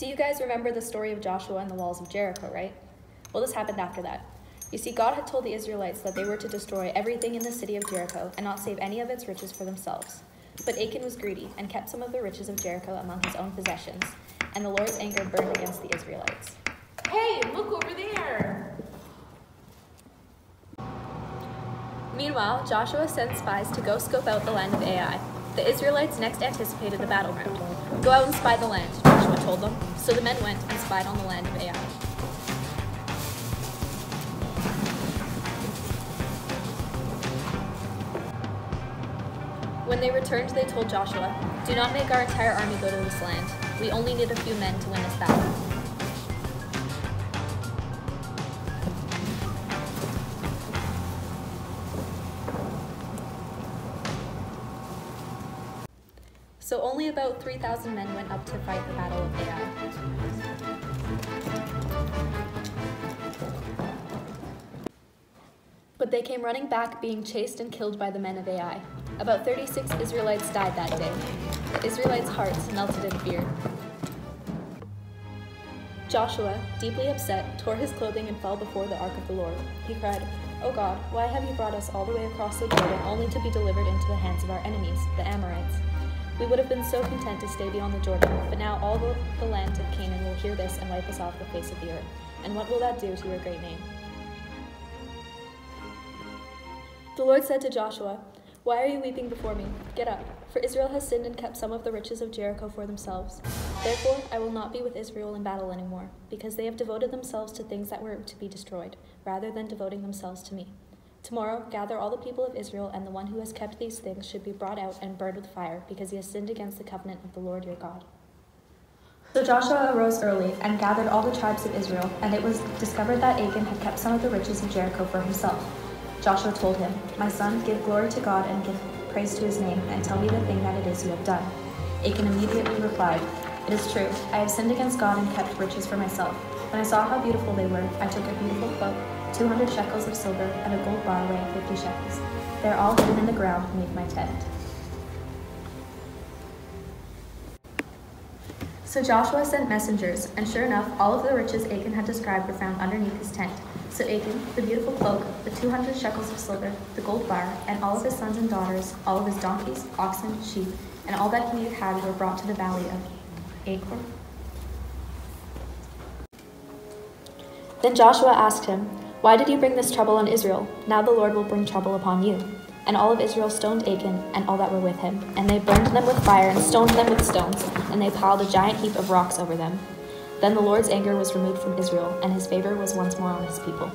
So you guys remember the story of Joshua and the walls of Jericho, right? Well, this happened after that. You see, God had told the Israelites that they were to destroy everything in the city of Jericho and not save any of its riches for themselves. But Achan was greedy and kept some of the riches of Jericho among his own possessions, and the Lord's anger burned against the Israelites. Hey, look over there! Meanwhile, Joshua sent spies to go scope out the land of Ai. The Israelites next anticipated the battleground. "Go out and spy the land," Joshua told them. So the men went and spied on the land of Ai. When they returned, they told Joshua, "Do not make our entire army go to this land. We only need a few men to win this battle." So only about 3,000 men went up to fight the Battle of Ai. But they came running back, being chased and killed by the men of Ai. About 36 Israelites died that day. The Israelites' hearts melted in fear. Joshua, deeply upset, tore his clothing and fell before the ark of the Lord. He cried, "O God, why have you brought us all the way across the Jordan only to be delivered into the hands of our enemies, the Amorites? We would have been so content to stay beyond the Jordan, but now all the land of Canaan will hear this and wipe us off the face of the earth. And what will that do to your great name?" The Lord said to Joshua, "Why are you weeping before me? Get up, for Israel has sinned and kept some of the riches of Jericho for themselves. Therefore, I will not be with Israel in battle anymore, because they have devoted themselves to things that were to be destroyed, rather than devoting themselves to me. Tomorrow, gather all the people of Israel, and the one who has kept these things should be brought out and burned with fire, because he has sinned against the covenant of the Lord your God." So Joshua arose early and gathered all the tribes of Israel, and it was discovered that Achan had kept some of the riches of Jericho for himself. Joshua told him, "My son, give glory to God and give praise to his name, and tell me the thing that it is you have done." Achan immediately replied, "It is true, I have sinned against God and kept riches for myself. When I saw how beautiful they were, I took a beautiful cloak, 200 shekels of silver, and a gold bar weighing 50 shekels. They are all hidden in the ground beneath my tent." So Joshua sent messengers, and sure enough, all of the riches Achan had described were found underneath his tent. So Achan, the beautiful cloak, the 200 shekels of silver, the gold bar, and all of his sons and daughters, all of his donkeys, oxen, sheep, and all that he had were brought to the valley of Achan. Then Joshua asked him, "Why did you bring this trouble on Israel? Now the Lord will bring trouble upon you." And all of Israel stoned Achan and all that were with him, and they burned them with fire and stoned them with stones, and they piled a giant heap of rocks over them. Then the Lord's anger was removed from Israel, and his favor was once more on his people.